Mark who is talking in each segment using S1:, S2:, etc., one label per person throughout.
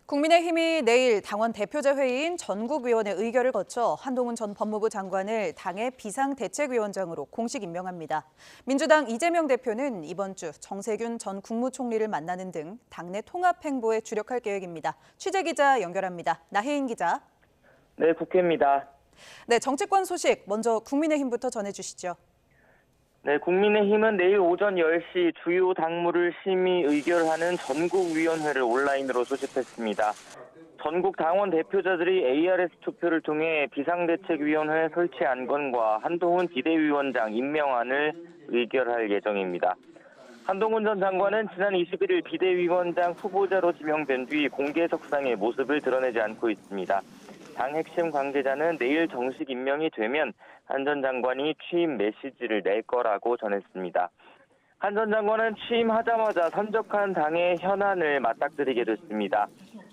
S1: 국민의힘이 내일 당원 대표제 회의인 전국위원회 의결을 거쳐 한동훈 전 법무부 장관을 당의 비상대책위원장으로 공식 임명합니다. 민주당 이재명 대표는 이번 주 정세균 전 국무총리를 만나는 등 당내 통합 행보에 주력할 계획입니다. 취재기자 연결합니다. 나혜인 기자.
S2: 네, 국회입니다.
S1: 네, 정치권 소식 먼저 국민의힘부터 전해주시죠.
S2: 네, 국민의힘은 내일 오전 10시 주요 당무를 심의 의결하는 전국위원회를 온라인으로 소집했습니다. 전국 당원 대표자들이 ARS 투표를 통해 비상대책위원회 설치 안건과 한동훈 비대위원장 임명안을 의결할 예정입니다. 한동훈 전 장관은 지난 21일 비대위원장 후보자로 지명된 뒤 공개석상의 모습을 드러내지 않고 있습니다. 당 핵심 관계자는 내일 정식 임명이 되면 한 전 장관이 취임 메시지를 낼 거라고 전했습니다. 한 전 장관은 취임하자마자 선적한 당의 현안을 맞닥뜨리게 됐습니다.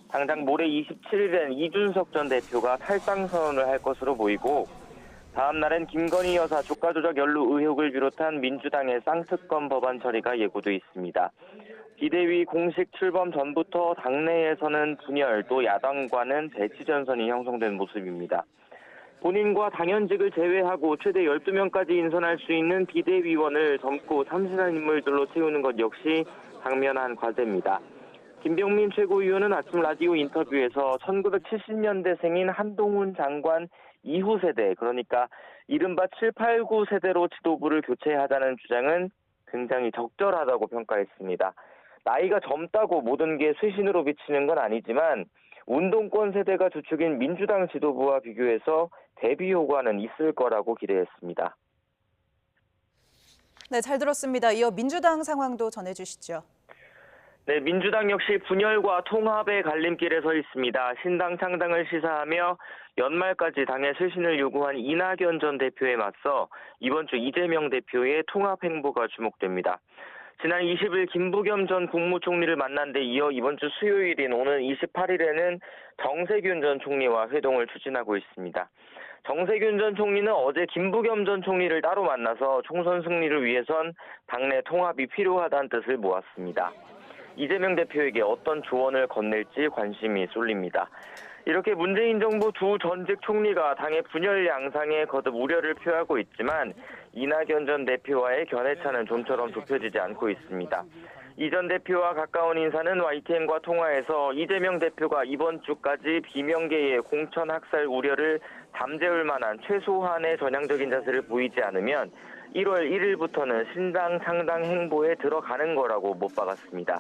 S2: 당장 모레 27일엔 이준석 전 대표가 탈당 선언을 할 것으로 보이고 다음 날엔 김건희 여사 주가 조작 연루 의혹을 비롯한 민주당의 쌍특검 법안 처리가 예고돼 있습니다. 비대위 공식 출범 전부터 당내에서는 분열, 또 야당과는 대치 전선이 형성된 모습입니다. 본인과 당연직을 제외하고 최대 12명까지 인선할 수 있는 비대위원을 젊고 참신한 인물들로 채우는 것 역시 당면한 과제입니다. 김병민 최고위원은 아침 라디오 인터뷰에서 1970년대생인 한동훈 장관 이후 세대, 그러니까 이른바 7, 8, 9 세대로 지도부를 교체하자는 주장은 굉장히 적절하다고 평가했습니다. 나이가 젊다고 모든 게 쇄신으로 비치는 건 아니지만 운동권 세대가 주축인 민주당 지도부와 비교해서 대비 효과는 있을 거라고 기대했습니다.
S1: 네, 잘 들었습니다. 이어 민주당 상황도 전해주시죠.
S2: 네, 민주당 역시 분열과 통합의 갈림길에 서 있습니다. 신당 창당을 시사하며 연말까지 당의 쇄신을 요구한 이낙연 전 대표에 맞서 이번 주 이재명 대표의 통합 행보가 주목됩니다. 지난 20일 김부겸 전 국무총리를 만난 데 이어 이번 주 수요일인 오는 28일에는 정세균 전 총리와 회동을 추진하고 있습니다. 정세균 전 총리는 어제 김부겸 전 총리를 따로 만나서 총선 승리를 위해선 당내 통합이 필요하다는 뜻을 모았습니다. 이재명 대표에게 어떤 조언을 건넬지 관심이 쏠립니다. 이렇게 문재인 정부 두 전직 총리가 당의 분열 양상에 거듭 우려를 표하고 있지만 이낙연 전 대표와의 견해차는 좀처럼 좁혀지지 않고 있습니다. 이 전 대표와 가까운 인사는 YTN과 통화에서 이재명 대표가 이번 주까지 비명계의 공천 학살 우려를 잠재울 만한 최소한의 전향적인 자세를 보이지 않으면 1월 1일부터는 신당 창당 행보에 들어가는 거라고 못 박았습니다.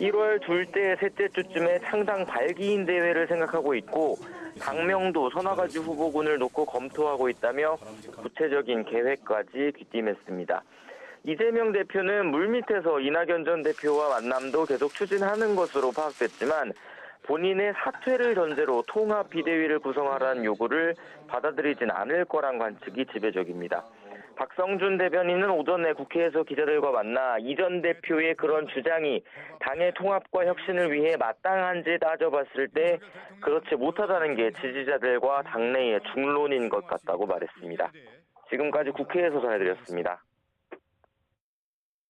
S2: 1월 둘째, 셋째 주쯤에 창당 발기인 대회를 생각하고 있고 당명도 서너 가지 후보군을 놓고 검토하고 있다며 구체적인 계획까지 귀띔했습니다. 이재명 대표는 물밑에서 이낙연 전 대표와 만남도 계속 추진하는 것으로 파악됐지만 본인의 사퇴를 전제로 통합 비대위를 구성하라는 요구를 받아들이진 않을 거란 관측이 지배적입니다. 박성준 대변인은 오전에 국회에서 기자들과 만나 이 전 대표의 그런 주장이 당의 통합과 혁신을 위해 마땅한지 따져봤을 때 그렇지 못하다는 게 지지자들과 당내의 중론인 것 같다고 말했습니다. 지금까지 국회에서 전해드렸습니다.